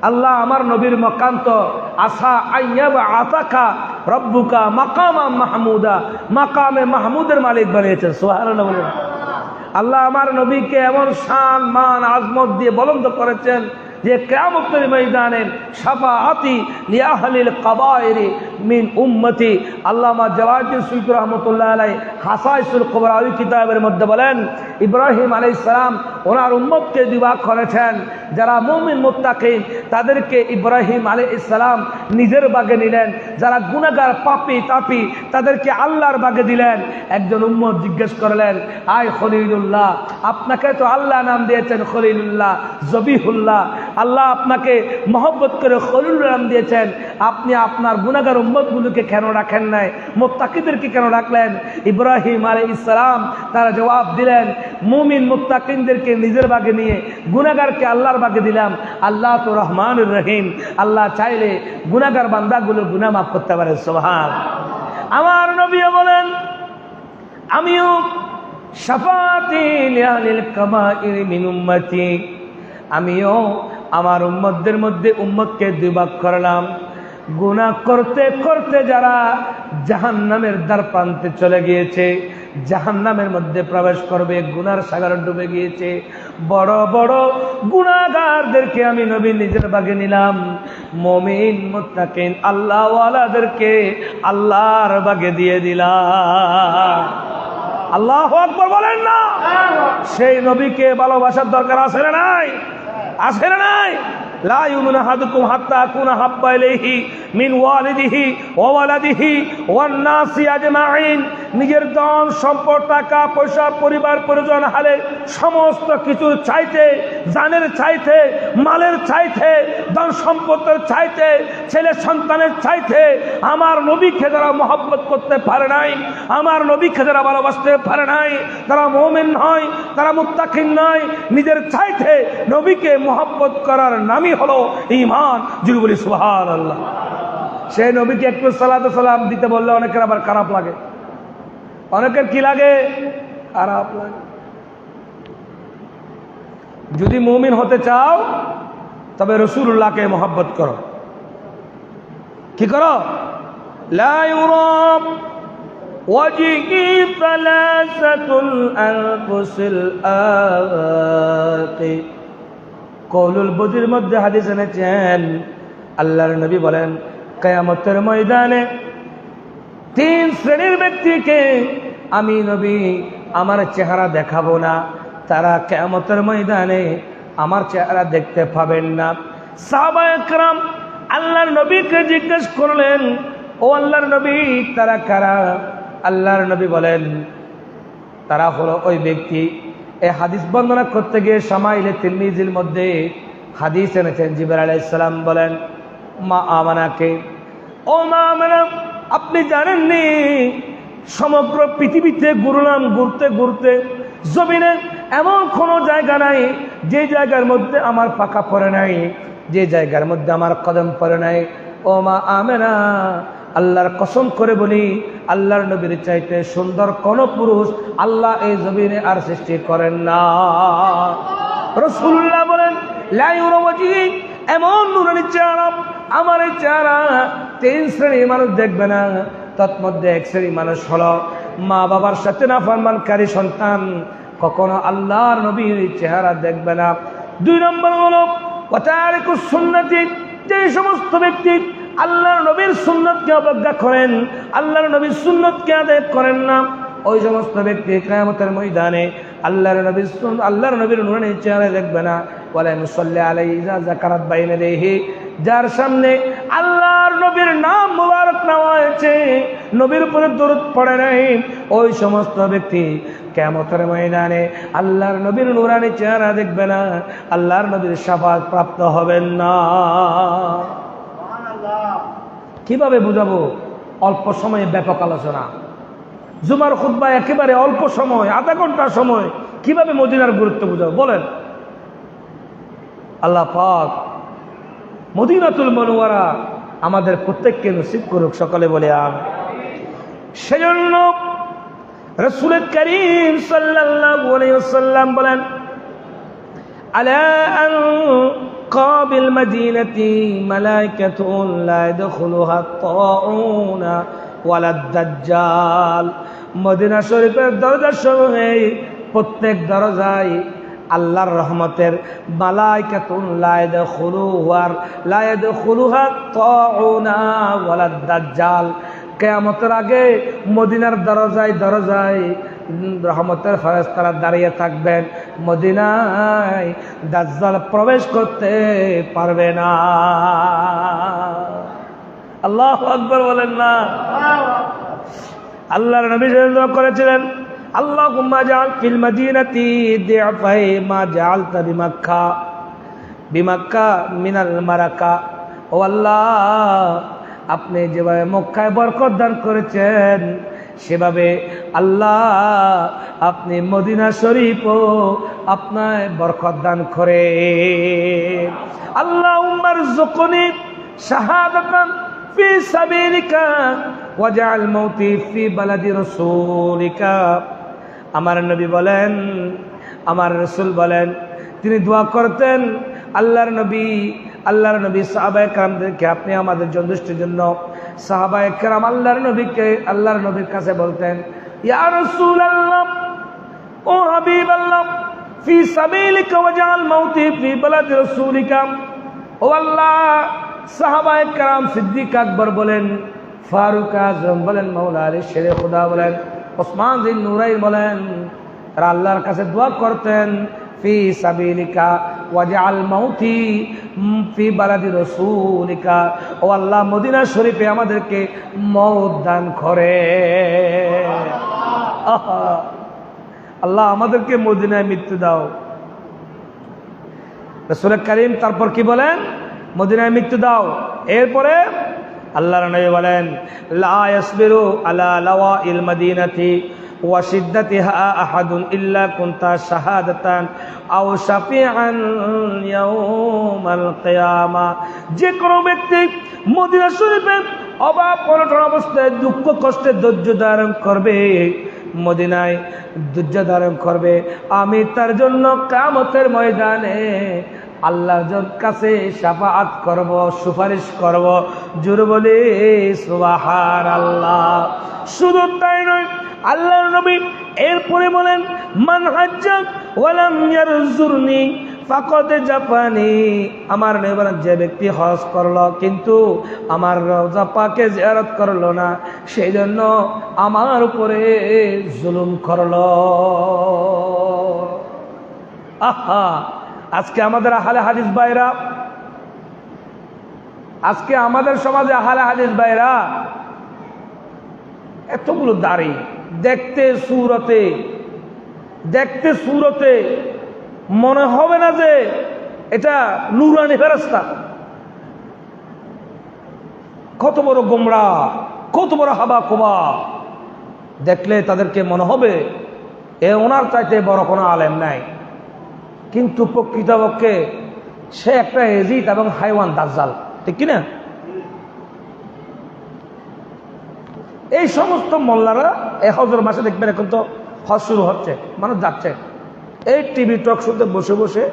আল্লাহ আমার নবীর মকাম তো আসা আইয়াবা আতাকা রব্বুকা মাকামা মাহমুদা, মাকামে মাহমুদের মালিক বানিয়েছেন। সুবহানাল্লাহ বলেন। আল্লাহ আমার নবীকে এমন শান মান আজমত দিয়ে বলন্দ করেছেন যে কিয়ামতের ময়দানে শাফাআতি লিআহলিল কাবায়েরি মিন উম্মতি। আল্লামা জাওয়াহিরুল সুয়ুতি রাহমাতুল্লাহ আলাইহি হাসাইসুল কুবরা ওই কিতাবের মধ্যে বলেন ইব্রাহিম আলাইহিস সালাম ওনার উম্মতকে দুই করেছেন, যারা মুমিন মুত্তাকিন তাদেরকে ইব্রাহিম আলাইহিস সালাম নিজের বাগে নিলেন, যারা গুনাহগার পাপী তাপী তাদেরকে আল্লাহর বাগে দিলেন। একজন উম্মত জিজ্ঞেস করলেন, আয় খলিলুল্লাহ, আপনাকে তো আল্লাহ নাম দিয়েছেন খলিলুল্লাহ, জবিহুল্লাহ, আল্লাহ আপনাকে মহব্বত করে খলিলুল্লাহ নাম দিয়েছেন, আপনি আপনার গুনাহগার উম্মতগুলোকে কেন রাখেন নাই, মুত্তাকিদেরকে কেন রাখলেন? ইব্রাহিম আলাইহিস সালাম তারা জবাব দিলেন, মুমিন মুত্তাকিনদেরকে নিজের বাগে নিয়ে গুনাহগারকে আল্লাহর বাগে দিলাম। আল্লাহ তো রহমানুর রহিম, আল্লাহ চাইলে গুনাহগার বান্দাগুলো গুনাহ মাফ করতে পারে। সুবহান। আমার নবীও বলেন, আমিও শাফাআতি লিআহলিল কাবাইর মিন উম্মতি, আমিও আমার উম্মতদের মধ্যে উম্মতকে দুই ভাগ করলাম। গুনাহ করতে করতে যারা জাহান্নামের দ্বার প্রান্তে চলে গিয়েছে, জাহান্নামের মধ্যে প্রবেশ করবে, গুনার সাগরে ডুবে গিয়েছে, বড় বড় গুনাহগারদেরকে আমি নবী নিজের বাগে নিলাম। মুমিন মুত্তাকিন আল্লাহওয়ালাদেরকে আল্লাহর বাগে দিয়ে দিলাম। আল্লাহু আকবার বলেন না? সেই নবীকে ভালোবাসার দরকার আছে না নাই? আছে না নাই? লা ইউমিনু আহাদুকুম হাত্তা আকুনা হাব্বা ইলাইহি মিন ওয়ালিদিহি ওয়া ওয়ালাদিহি ওয়ান নাসি আজমাইন। নিজের ধন সম্পদ টাকা পয়সা পরিবার পরিজন হালে সমস্ত কিছু চাইতে, জানের চাইতে, মালের চাইতে, ধন সম্পদের চাইতে, ছেলে সন্তানের চাইতে আমার নবীকে যারা মহব্বত করতে পারে নাই, আমার নবীকে যারা ভালোবাসতে পারে নাই, তারা মুমিন নয়, তারা মুত্তাকিন নয়। নিজের চাইতে নবীকে মহব্বত করার নামই হলো ঈমান। যদি বলি সুবহানাল্লাহ। সেই নবীকে একটু সালাত সালাম দিতে বললে অনেকের আবার খারাপ লাগে। অনেকের কি লাগে? খারাপ লাগে। যদি মুমিন হতে চাও তবে রাসূলুল্লাহকে মহব্বত করো। কি করো? লা ইউরাব ওয়াজহি সালাসাতুল আনফুসিল আকি। কৌলুল বদির মধ্যে হাদিস এনেছেন, আল্লাহর নবী বলেন কিয়ামতের ময়দানে তিন শ্রেণীর ব্যক্তিকে আমি নবী আমার চেহারা দেখাবো না, তারা কিয়ামতের ময়দানে আমার চেহারা দেখতে পাবেন না। সাহাবায়ে কেরাম আল্লাহর নবীকে জিজ্ঞেস করলেন, ও আল্লাহর নবী তারা কারা? আল্লাহর নবী বলেন তারা হলো ওই ব্যক্তি। এই হাদিস বর্ণনা করতে গিয়ে শামাইলে তিরমিজির মধ্যে হাদিস এনেছেন, জিবরাইল আলাইহিস সালাম বলেন মা আমানাকে, ও মা আমানা, আপনি জানেননি সমগ্র পৃথিবীতে ঘুরলাম, ঘুরতে ঘুরতে জমিনে এমন কোনো জায়গা নাই যে জায়গার মধ্যে আমার পাকা পড়ে নাই, যে জায়গার মধ্যে আমার কদম পড়ে নাই। ও মা আমেনা, আল্লাহর কসম করে বলি আল্লাহর নবীর চাইতে সুন্দর কোন পুরুষ আল্লাহ এই জমিনে আর সৃষ্টি করেন না। রাসূলুল্লাহ বলেন লা ইউরা ওয়াজহি, এমন নূরানি চেহারা, আমার এই চেহারা তিন শ্রেণীর মানুষ দেখবে না। তৎমধ্যে এক শ্রেণীর মানুষ হলো মা বাবার সাথে নাফরমানকারী সন্তান, কখনো আল্লাহর নবীর চেহারা দেখবে না। দুই নম্বর হলো ওয়া তারিকুস সুন্নতি, যে সমস্ত ব্যক্তি আল্লাহর নবীর সুন্নতকে অবজ্ঞা করেন, আল্লাহর নবীর সুন্নতকে আদায় করেন না, ওই সমস্ত ব্যক্তি কিয়ামতের ময়দানে আল্লাহর নবীর নূরানি চেহারা দেখবে না। ওয়ালা মুসাল্লি আলাইহি ইযা যাকারাত বাইনা ইয়াদাইহি, যার সামনে আল্লাহর নবীর নাম মুবারক নেওয়া হয়েছে, নবীর উপরে দরুদ পড়ে নাই, ওই সমস্ত ব্যক্তি কিয়ামতের ময়দানে আল্লাহর নবীর নূরানি চেহারা দেখবে না, আল্লাহর নবীর শাফাআত প্রাপ্ত হবেন না। কিভাবে বুঝাবো? অল্প সময়ে ব্যাপক আলোচনা। জুমার খুতবা একেবারে অল্প সময়, আধা ঘন্টা সময়, কিভাবে মদিনার গুরুত্ব বুঝাবো বলেন? আল্লাহ পাক মদিনাতুল মুনাওয়ারা আমাদের প্রত্যেককে নসিব করুক, সকলে বলে আমিন। সেজন্য রাসূল করিম সাল্লাল্লাহু আলাইহি ওয়াসাল্লাম বলেন আলা আন قابل مدينة ملائكة لا يدخلها الطاعون ولا الدجال মদিনা শরীফের দরজার সমূহে প্রত্যেক দরজায় আল্লাহর রহমতের মালাইকাতুন লা ইয়াদখুলুহা তাউনা ওয়ালা দাজ্জাল কিয়ামতের আগে মদিনার দরজায় দরজায় রহমতের ফেরেশতারা দাঁড়িয়ে থাকবেন, মদিনায় দাজ্জাল প্রবেশ করতে পারবে না। আল্লাহু আকবার বলেন না। আল্লাহর নবী দোয়া করেছিলেন, আল্লাহুম্মা জাআল ফিল মাদিনাতি দি'ফাই মা জাআলতা বিমাক্কা মিনাল মারাকা। ও আল্লাহ, আপনি যেভাবে মক্কায় বরকত দান করেছেন সেভাবে আল্লাহ আপনি মদিনা শরীফও আপনার বরকত দান করে। আল্লাহুম্মা রযুকনি শাহাদাতান ফি সাবিলিকা ওয়াজআল মাউতি ফি বালাদি রাসূলিকা। আমার নবী বলেন, আমার রাসূল বলেন, তিনি দোয়া করতেন, আল্লাহর নবী সাহাবায়ে কেরামদেরকে আপনি আমাদের সন্তুষ্টির জন্য সাহাবায়ে কেরাম আল্লাহর নবীর কাছে বলতেন, ইয়া রাসূলুল্লাহ, ও হাবিবাল্লাহ, ফি সাবিলিকা ওয়াজআল মাউতি ফি বালাদি রাসূলিকা। ও আল্লাহ, সাহাবায়ে কেরাম সিদ্দিক আকবর বলেন, ফারুক আজম বলেন, মাওলা আলী শেরে খুদা বলেন, ওসমান জিন নুরাইন বলেন, তারা আল্লাহর কাছে দোয়া করতেন, ফি সাবিলিকা ওয়াজআল মাউতি ফি বালাদি রাসূলিকা। ও আল্লাহ, মদিনা শরীফে আমাদেরকে মওত দান করে। আল্লাহ আমাদেরকে মদিনায় মৃত্যু দাও। রাসূল করিম তারপর কি বলেন? মদিনায় মৃত্যু দাও। এরপরে আল্লাহর নবী বলেন, লা ইয়াসবিরু আলা লাওয়াইল মাদিনাতি ওয়া শিদ্দাতিহা আহাদুন ইল্লা কুনতা শাহাদাতান আও শাফিআন ইয়াউমাল কিয়ামা। যে কোনো ব্যক্তি মদিনা শরীফের অভাব অনটন অবস্থায় দুঃখ কষ্টে ধৈর্য ধারণ করবে, মদিনায় ধৈর্য ধারণ করবে, আমি তার জন্য কিয়ামতের ময়দানে আল্লাহর কাছে শাফাআত করব, সুপারিশ করব। জোরে বলি সুবহানাল্লাহ। শুধু তাই নয়, আল্লাহর নবী এরপরে বলেন, মান হাজ্জা ওয়া লাম ইয়ারজুরনি ফাকাদ জাফানি। আমার নবী বলেন, যে ব্যক্তি হজ করলো কিন্তু আমার রওজা পাকে জিয়ারত করলো না, সেই জন্য আমার উপরে জুলুম করলো। আহা, আজকে আমাদের আহলে হাদিস ভাইরা, আজকে আমাদের সমাজে আহলে হাদিস ভাইরা এতগুলো দাড়ি, দেখতে সুরতে মনে হবে না যে এটা নূরানি ফেরেশতা। কত বড় গোমরা, কত বড় হাবা কোবা, দেখলে তাদেরকে মনে হবে এ ওনার চাইতে বড় কোনো আলেম নাই, কিন্তু প্রকৃতপক্ষে সে একটা এজিদ এবং হাইওয়ান দাজ্জাল, ঠিক কিনা? এই সমস্ত মোল্লারা এই হজের মাসে দেখবেন, এখন তো হজ শুরু হচ্ছে, মানুষ যাচ্ছে, এই টিভি টক শুনতে বসে বসে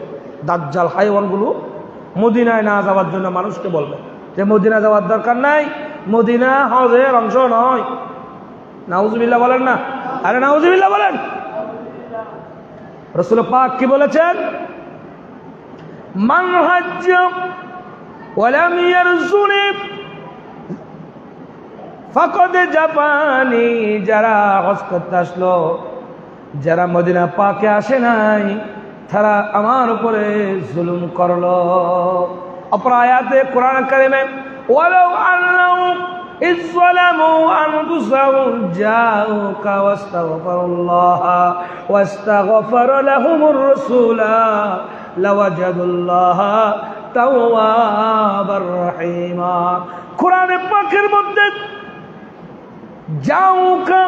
দাজ্জাল হাইওয়ানগুলো মদিনায় না যাওয়ার জন্য মানুষকে বলবে যে মদিনা যাওয়ার দরকার নাই, মদিনা হজের অংশ নয়। নাউজুবিল্লাহ বলেন না? আরে নাউজুবিল্লাহ বলেন। রাসূল পাক কি বলেছেন? মান হাজ্জা ওয়া লাম ইয়ারজুনি ফাকাদ জাফানি। যারা হজ করতে আসলো, যারা মদিনা পাকে আসে নাই, তারা আমার উপরে জুলুম করলো। অপর আয়াতে কোরআন কারিমে, ওয়ালাউ আন্নাহুম ইয যালামু আনফুসাহুম জাউকা ওয়াস্তাগফিরুল্লাহা ওয়াস্তাগফারা লাহুমুর রাসূলা লাওয়াজাদুল্লাহা তাওয়াবার রহিমা। কোরআনে পাকের মধ্যে জাউকা,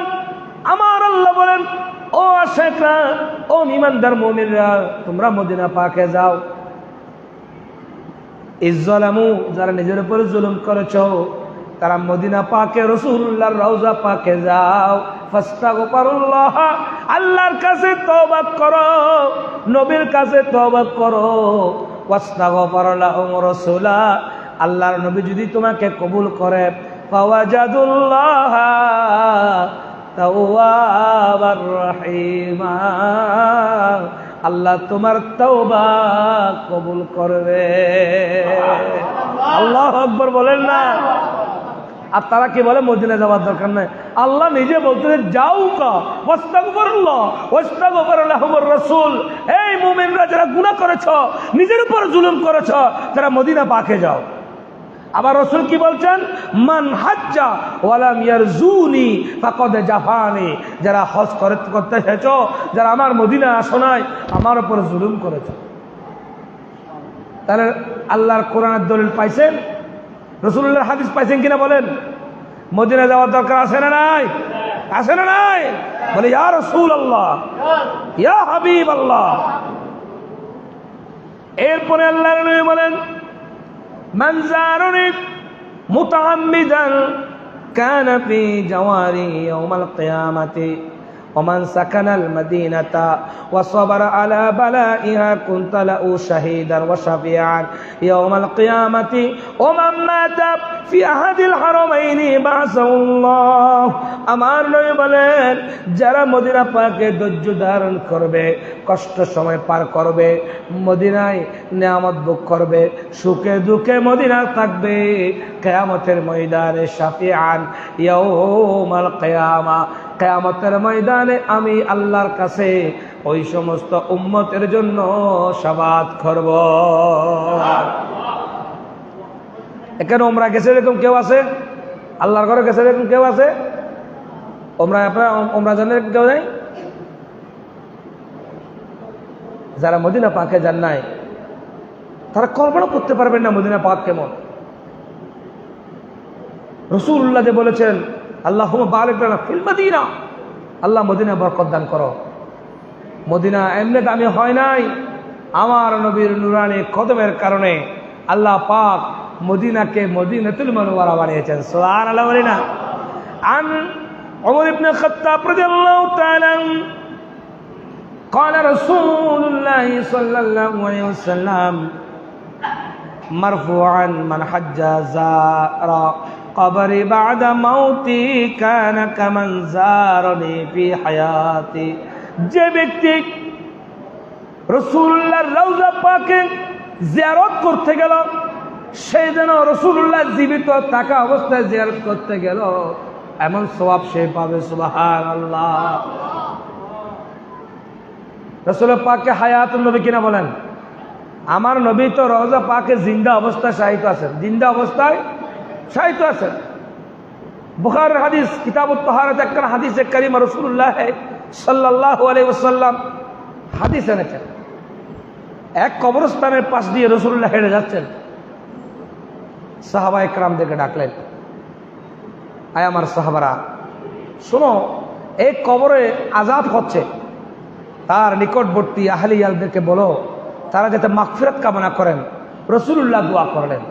আমার আল্লাহ বলেন, ও আশিকরা, ও ঈমানদার মুমিনরা, তোমরা মদিনা পাকে যাও। ইজ্জালামু, যারা নিজের উপর জুলুম করেছো, তারা মদিনা পাকে রাসূলুল্লাহর রওজা পাকে যাও। ফাস্তাগফিরুল্লাহ, আল্লাহর কাছে তওবা করো, নবীর কাছে তওবা করো। ওয়াস্তাগফারা লাহুম রাসূলা, আল্লাহর নবী যদি তোমাকে কবুল করে, ফাওয়াজাদুল্লাহা তাওয়াবার রহিমা, আল্লাহ তোমার তওবা কবুল করবে। আল্লাহু আকবার বলেন না। আর তারা কি বলে মদিনা যাওয়ার দরকার নাই, আল্লাহ নিজে বলতে যাও কা ওয়াস্তাগফিরুল্লাহ ওয়াস্তাগফির লাহুমুর রাসূল। এই মুমিনরা যারা গুনাহ করেছো, নিজের উপর জুলুম করেছো, তারা মদিনা পাকে যাও। আবার রাসূল কি বলছেন, মান হাজ্জা ওয়ালাম ইয়ারজুনি ফাকাদ জাফানি, যারা হজ করতে এসেছো, যারা আমার মদিনা আসো নাই, আমার উপর জুলুম করেছো। তাহলে আল্লাহর কোরআনের দলিল পাইছেন, রাসূলুল্লাহর হাদিস পাইছেন কিনা বলেন? মদিনা যাওয়ার দরকার আছে না নাই? আছে না নাই? বলে ইয়া রাসূলুল্লাহ, ইয়া হাবিবাল্লাহ। এরপরে আল্লাহর নবী বলেন, মান জারানি মুতাআম্মিদান কানা ফি জাওয়ারি ইয়াউমাল কিয়ামাতি ومن سكن المدينة وصبر على بلائها كنت له شهيدا وشفيعا يوم القيامة ومن مات في أحد الحرمين بعثه الله। আমার নবী বলেন, যারা মদিনা পাকে ধৈর্য ধারণ করবে, কষ্ট সময় পার করবে, মদিনায় নিয়ামত ভোগ করবে, সুখে দুঃখে মদিনা থাকবে, কিয়ামতের ময়দানে শাফিআন ইয়াউমাল কিয়ামা, কিয়ামতের ময়দানে আমি আল্লাহর কাছে ওই সমস্ত উম্মতের জন্য শাফাআত করব। এখানে ওমরা গেছে এরকম কেউ আছে? আল্লাহর ঘরে গেছে এরকম কেউ আছে? ওমরা জানেন কেউ নাই? যারা মদিনা পাকে যান নাই, তারা কল্পনা করতে পারবেন না মদিনা পাক কেমন। রাসূলুল্লাহ যে বলেছেন, আল্লাহুম্মা বারিক লানা ফিল মদিনা, আল্লাহ মদিনা বরকত দান করো। মদিনা এমনি দামি হয় নাই, আমার নবীর নুরানি কদমের কারণে আল্লাহ পাক মদিনাকে মদিনাতুল মুনাওয়ারা বানিয়েছেন। সুবহানাল্লাহ বলি না। আন উমর ইবনে খাত্তাব রাদিয়াল্লাহু তাআলা قال رسول الله صلى الله عليه وسلم مرفوعا من حج زار قبري بعد موتي كان كمن زارني في حياتي। যে ব্যক্তি রাসূলুল্লাহর রওজা পাকে জিয়ারত করতে গেল, সে যেন রাসূলুল্লাহ জীবিত থাকা অবস্থায় জিয়ারত করতে গেল, এমন সওয়াব সে পাবে। সুবহানাল্লাহ। রাসূল পাককে হায়াতুন নবী কিনা বলেন? আমার নবী তো রওজা পাকে জিন্দা অবস্থায় শায়িত আছেন, জিন্দা অবস্থায় শায়িত আছেন। বুখারীর হাদিস কিতাবুত তাহারাত একটা হাদিসে কারিমা রাসূলুল্লাহ সাল্লাল্লাহু আলাইহি ওয়াসাল্লাম হাদিস এনেছেন। এক কবরস্থানের পাশ দিয়ে রাসূলুল্লাহ হেঁটে যাচ্ছেন, সাহাবায়ে কেরামদেরকে ডাকলেন, আয় আমার সাহাবারা শোনো, এই কবরে আযাব হচ্ছে, তার নিকটবর্তী আহলিয়ালদেরকে বলো তারা যাতে মাগফিরাত কামনা করেন। রাসূলুল্লাহ দোয়া করলেন।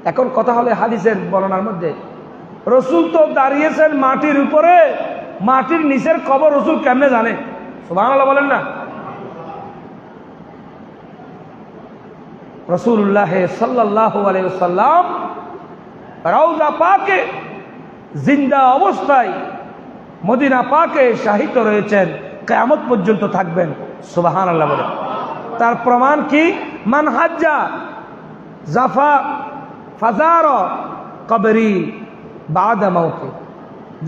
এখন কথা হলো হাদিসের বর্ণনার মধ্যে, রাসূল তো দাঁড়িয়েছেন মাটির উপরে, মাটির নিচের কবর রাসূল কেমনে জানে? সুবহানাল্লাহ বলেন না। রাসূলুল্লাহ সাল্লাল্লাহু আলাইহি ওয়াসাল্লাম রওজা পাকে জিন্দা অবস্থায় মদিনা পাকে শাহিত রয়েছেন, কিয়ামত পর্যন্ত থাকবেন। সুবহানাল্লাহ বলেন। তার প্রমাণ কি? মান হাজ্জা জাফা ফাজার কবরি বাদা মাউতি,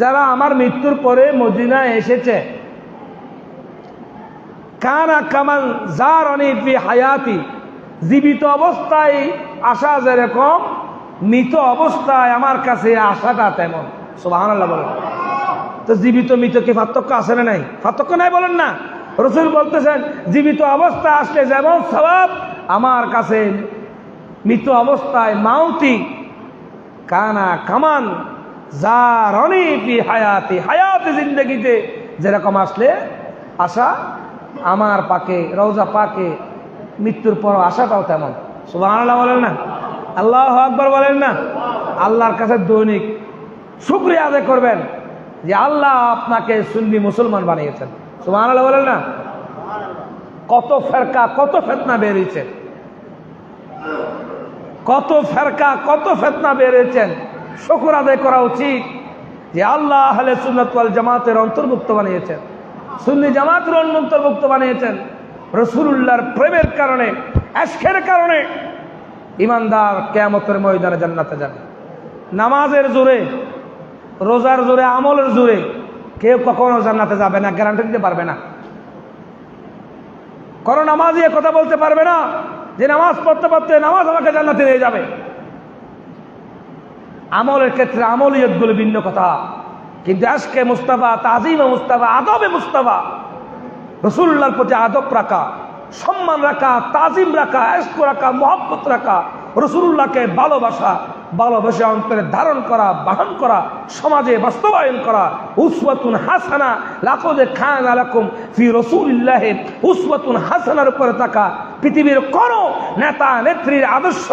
যারা আমার মৃত্যুর পরে মদিনায় এসেছে, কানা কামান জারানি ফি হায়াতি, জীবিত অবস্থায় আসা যেরকম, মৃত অবস্থায় আমার কাছে আসাটা তেমন। সুবহানাল্লাহ বলেন। তো জীবিত মৃত কি পার্থক্য আছে না নাই? পার্থক্য নাই বলেন না। রাসূল বলতেছেন জীবিত অবস্থায় আসলে যেমন সওয়াব, আমার কাছে মৃত অবস্থায় মাউতি কানা কামান জারানি ফি হায়াতি, হায়াতে জিন্দেগিতে যেরকম আসলে আসা, আমার পাকে রওজা পাকে মৃত্যুর পর আসাটাও তেমন। সুবহানাল্লাহ বলেন না। আল্লাহু আকবার বলেন না। আল্লাহর কাছে দৈনিক শুকরিয়া আদায় করবেন যে আল্লাহ আপনাকে সুন্নি মুসলমান বানিয়েছেন। সুবহানাল্লাহ বলেন না। কত ফেরকা কত ফিতনা বের হয়েছে, কত ফেরকা কত ফিতনা বের হয়েছেন। শুকর আদায় করা উচিত যে আল্লাহ আহলে সুন্নাত ওয়াল জামাতের অন্তর্ভুক্ত বানিয়েছেন, সুন্নি জামাতের অন্তর্ভুক্ত বানিয়েছেন। রাসূলুল্লাহর প্রেমের কারণে, আশকের কারণে ইমানদার কিয়ামতের ময়দানে জান্নাতে যাবে। নামাজের জোরে, রোজার জোরে, আমলের জোরে কেউ কখনো জান্নাতে যাবে না, গ্যারান্টি দিতে পারবে না। কোন নামাজি কথা বলতে পারবে না যে নামাজ পড়তে পড়তে নামাজ আমাকে জান্নাতে নিয়ে যাবে। আমলের ক্ষেত্রে আমলিয়তগুলো ভিন্ন কথা, কিন্তু আজকে মুস্তাফা, তাজিমে মুস্তাফা, আদবে মুস্তাফা, রাসূলুল্লাহর প্রতি আদব রাখা, সম্মান রাখা, তাজিম রাখা, ইশক রাখা, মহব্বত রাখা, রাসূলুল্লাহকে ভালোবাসা, ভালোবাসা অন্তরে ধারণ করা, বাহন করা, সমাজে বাস্তবায়ন করা। উসওয়াতুন হাসানা, লাকাদ কানা লাকুম ফি রাসূলিল্লাহি উসওয়াতুন হাসানার উপরে থাকা। পৃথিবীর কোন নেতা নেত্রীর আদর্শ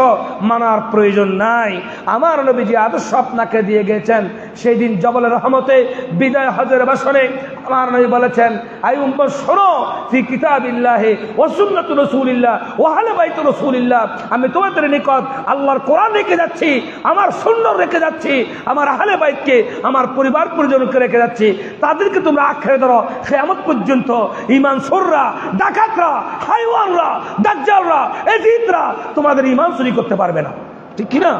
মানার প্রয়োজন নাই। আমার নবী যে আদর্শ আপনাকে দিয়ে গেছেন, সেই দিন জবল রহমতে বিদায় হজের ভাষণে আমার নবী বলেছেন, আই উম্মত শোনো, ফি কিতাবিল্লাহি ওয়া সুন্নাতু রাসূলিল্লাহ ওয়া আহলে বাইত রাসূলিল্লাহ, আমি তোমাদের নিকট আল্লাহর কোরআন রেখে যাচ্ছি, আমার সুন্নাত রেখে যাচ্ছি, আমার আহলে বাইতকে, আমার পরিবার পরিজনকে রেখে যাচ্ছি। তাদেরকে তোমরা আঁকড়ে ধরো কিয়ামত পর্যন্ত। ঈমান চোররা, ডাকাতরা, হাইওয়ানরা, দাজ্জালরা, এজিদরা তোমাদের ঈমান চুরি করতে পারবে না, ঠিক কি না?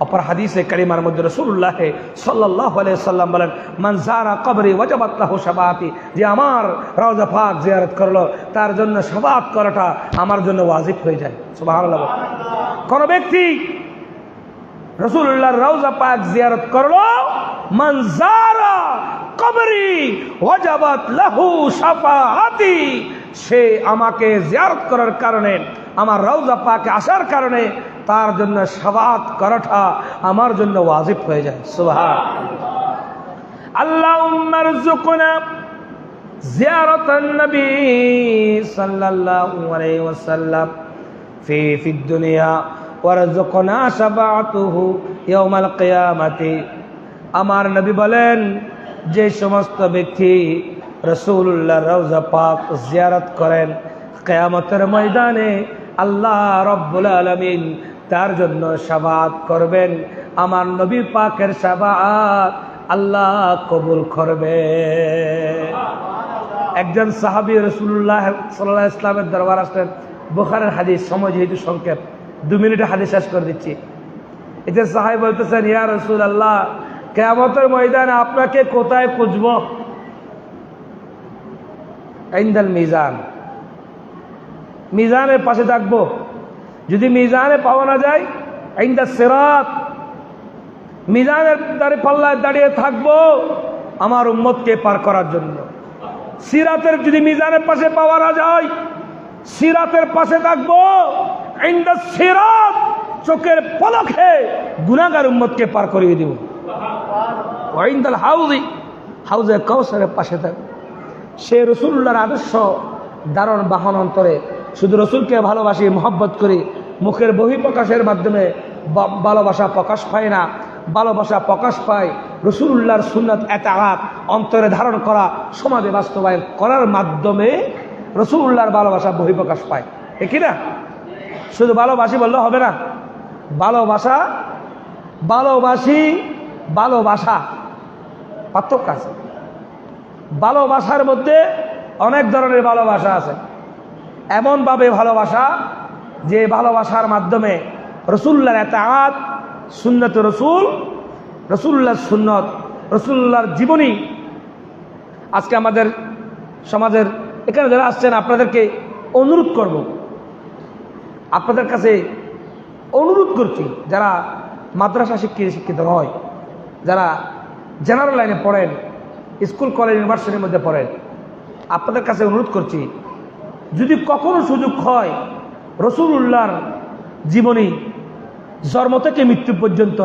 অপর হাদিসে কারিমার মধ্যে রাসূলুল্লাহ সাল্লাল্লাহু আলাইহি সাল্লাম বলেন, মান যারা কবরি ওয়াজাবাত লাহু শাফাআতি, যে আমার রওজা পাক জিয়ারত করলো তার জন্য শাফাআত করাটা আমার জন্য ওয়াজিব হয়ে যায়। সুবহানাল্লাহ। কোন ব্যক্তি রাসূলুল্লাহর রওজা পাক জিয়ারত করলো, মান যারা কবরি ওয়াজাবাত লাহু শাফাআতি, সে আমাকে জিয়ারত করার কারণে, আমার রওজা পাকে আসার কারণে তার জন্য শাফাআত করাটা আমার জন্য ওয়াজিব হয়ে যায়। সুবহানাল্লাহ। আল্লাহুম্মা রযুকনা জিয়ারাতান নবী সাল্লাল্লাহু আলাইহি ওয়াসাল্লাম ফিদ দুনিয়া ওয়ারযুকনা শাফাআতুহু ইয়াউমাল কিয়ামাতি। আমার নবী বলেন, যে সমস্ত ব্যক্তি রাসূলুল্লাহর রওজা পাক জিয়ারত করেন, কিয়ামতের ময়দানে আল্লাহ রাব্বুল আলামিন তার জন্য শাফাআত করবেন। আমার নবী পাকের শাফাআত আল্লাহ কবুল করবে। একজন সাহাবী রাসূলুল্লাহ সাল্লাল্লাহু আলাইহি ওয়াসাল্লামের দরবার আসলেন। বুখারীর হাদিস, সময় যেহেতু সংক্ষেপ, 2 মিনিটে হাদিস শেষ করে দিচ্ছি। এটা সাহাবী বলতেছেন, ইয়া রাসূলুল্লাহ, কিয়ামতের ময়দানে আপনাকে কোথায় খুঁজব? ইনদাল মিজান, মিজানের পাশে থাকবো। যদি মিজানে পাওয়া না যায়, ইনদা সিরাত, মিজানের পাল্লায় দাঁড়িয়ে থাকবো আমার উম্মতকে পার করার জন্য। সিরাতের যদি মিজানের পাশে পাওয়া না যায়, সিরাতের পাশে থাকবো। ইনদা সিরাত, চোখের পলকে গুনাহগার উম্মতকে পার করিয়ে দিব। ইনদাল হাউজি, হাউজে কাউসারের পাশে থাকবো। সে রাসূলুল্লাহর আদর্শ ধারণ বাহন অন্তরে শুধু রসুলকে ভালোবাসি, মহব্বত করি, মুখের বহিঃপ্রকাশের মাধ্যমে ভালোবাসা প্রকাশ পায় না। ভালোবাসা প্রকাশ পায় রাসূলুল্লাহর সুন্নাত ইতাআত অন্তরে ধারণ করা, সমাজে বাস্তবায়ন করার মাধ্যমে রাসূলুল্লাহর ভালোবাসা বহিঃপ্রকাশ পায়, ঠিক না? শুধু ভালোবাসি বললে হবে না। ভালোবাসা, ভালোবাসি, ভালোবাসা পার্থক্য আছে। ভালোবাসার মধ্যে অনেক ধরনের ভালোবাসা আছে। এমনভাবে ভালোবাসা যে ভালোবাসার মাধ্যমে রাসূলুল্লাহর ইতাআত, সুন্নাত রাসূল, রাসূলুল্লাহর সুন্নত, রাসূলুল্লাহর জীবনী। আজকে আমাদের সমাজের এখানে যারা আসছেন, আপনাদেরকে অনুরোধ করব, আপনাদের কাছে অনুরোধ করছি, যারা মাদ্রাসা শিক্ষিত নয়, যারা জেনারেল লাইনে পড়েন, স্কুল কলেজ ইউনিভার্সিটির মধ্যে পড়েন, আপনাদের কাছে অনুরোধ করছি, যদি কখনো সুযোগ হয় রাসূলুল্লাহর জীবনী জন্ম থেকে মৃত্যু পর্যন্ত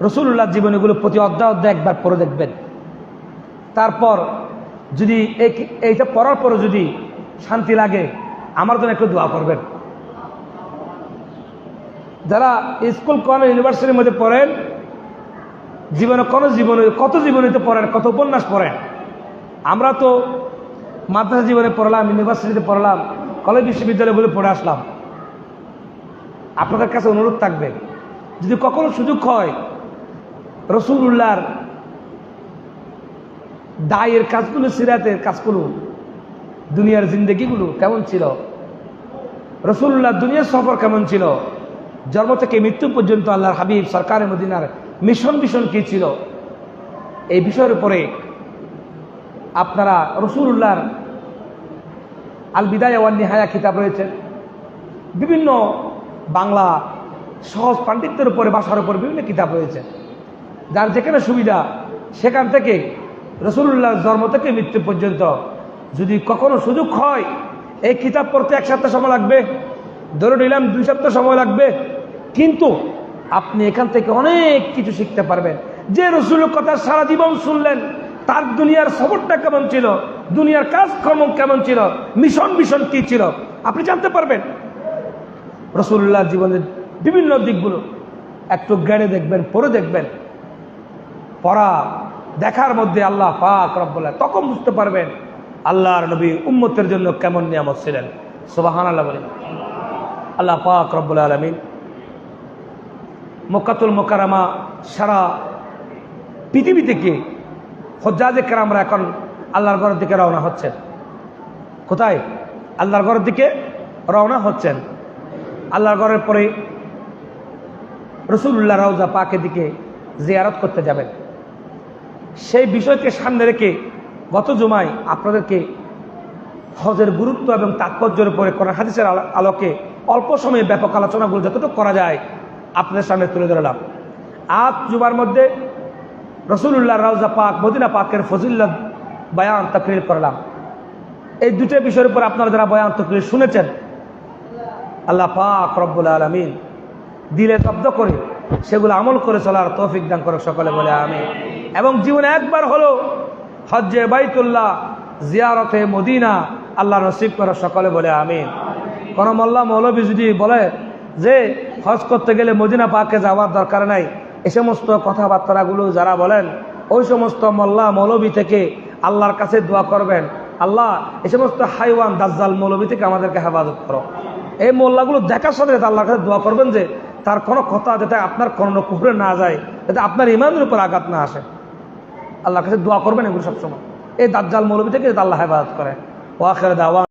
রাসূলুল্লাহর জীবনীগুলো প্রতি অধ্যায় অধ্যায় একবার পড়ে দেখবেন। তারপর যদি এইটা পড়ার পরে যদি শান্তি লাগে, আমার জন্য একটু দোয়া করবেন। যারা স্কুল কলেজ ইউনিভার্সিটির মধ্যে পড়েন, জীবনে কত জীবনীতে পড়েন, কত উপন্যাস পড়েন, আমরা তো মাদ্রাসা জীবনে পড়লাম, ইউনিভার্সিটিতে পড়লাম, কলেজ বিশ্ববিদ্যালয়গুলো পড়ে আসলাম। আপনাদের কাছে অনুরোধ থাকবে, যদি কখনো সুযোগ হয় রাসূলুল্লাহর দায়ের কাজগুলো, সিরাতের কাজগুলো, দুনিয়ার জিন্দেগিগুলো কেমন ছিল, রাসূলুল্লাহ দুনিয়ার সফর কেমন ছিল, জন্ম থেকে মৃত্যু পর্যন্ত আল্লাহর হাবিব সরকারে মদিনার মিশন কি ছিল, এই বিষয়ের উপরে আপনারা রাসূলুল্লাহর আল বিদায়া ওয়ান নিহায়া কিতাব রয়েছে, বিভিন্ন বাংলা সহজ পাণ্ডিত্যের উপরে, ভাষার উপরে বিভিন্ন কিতাব রয়েছে। যার যেখানে সুবিধা সেখান থেকে রাসূলুল্লাহর জন্ম থেকে মৃত্যু পর্যন্ত যদি কখনো সুযোগ হয়, এই কিতাব পড়তে 1 সপ্তাহ সময় লাগবে, ধরে নিলাম 2 সপ্তাহ সময় লাগবে, কিন্তু আপনি এখান থেকে অনেক কিছু শিখতে পারবেন। যে রাসূলের কথা সারা জীবন শুনলেন, তার দুনিয়ার সফরটা কেমন ছিল, দুনিয়ার কাজকর্ম কেমন ছিল, মিশন কি ছিল, আপনি জানতে পারবেন। রাসূলুল্লাহ জীবনের বিভিন্ন দিকগুলো একটু জ্ঞানে দেখবেন, পড়ে দেখবেন। পড়া দেখার মধ্যে আল্লাহ পাক রব্বুল আলামিন, তখন বুঝতে পারবেন আল্লাহর নবী উম্মতের জন্য কেমন নিয়ামত ছিলেন। সুবহানাল্লাহ বলেন। আল্লাহ পাক রব্বুল আলামিন মক্কাতুল মুকাররমা সারা পৃথিবী থেকে হুজ্জাজে কেরামরা এখন আল্লাহর ঘরের দিকে রওনা হচ্ছেন। কোথায়? আল্লাহর ঘরের দিকে রওনা হচ্ছেন। আল্লাহর ঘরের পরে রাসূলুল্লাহ রওজা পাকের দিকে জিয়ারত করতে যাবেন। সেই বিষয়কে সামনে রেখে গত জুমায় আপনাদেরকে হজের গুরুত্ব এবং তাৎপর্যের উপরে কোরআন হাদিসের আলোকে অল্প সময়ে ব্যাপক আলোচনাগুলো যতটুকু করা যায় আপনাদের সামনে তুলে ধরলাম। আজ জুমার মধ্যে রাসূলুল্লাহ রওজা পাক মদিনা পাকের ফজিলত বয়ান তাকরীর করলাম। এই দুটো বিষয়ের উপর আপনারা যারা বয়ান তাকরীর শুনেছেন, আল্লাহ পাক রব্বুল আলামিন দিলে শব্দ করে সেগুলো আমল করে চলার তৌফিক দান করে সকলে বলে আমিন। এবং জীবনে একবার হলো হজ্জে বাইতুল্লাহ, জিয়ারতে মদিনা আল্লাহ নসিব করে সকলে বলে আমিন। কোন মোল্লা মৌলবী যদি বলে যে হজ করতে গেলে মদিনা পাকে যাওয়ার দরকার নাই, এই সমস্ত কথাবার্তাগুলো যারা বলেন, ওই সমস্ত মোল্লা মৌলবী থেকে আল্লাহর কাছে দোয়া করবেন, আল্লাহ এই সমস্ত হাইওয়ান দাজ্জাল মৌলবী থেকে আমাদেরকে হেফাজত করো। এই মোল্লাগুলো দেখার সাথে আল্লাহর কাছে দোয়া করবেন যে তার কোনো কথা যাতে আপনার কোনো কুফরে না যায়, যাতে আপনার ইমানের উপর আঘাত না আসে। আল্লাহর কাছে দোয়া করবেন এগুলো সবসময়, এই দাজ্জাল মৌলবী থেকে যাতে আল্লাহ হেফাজত করে। ওয়া আখির দাওয়া।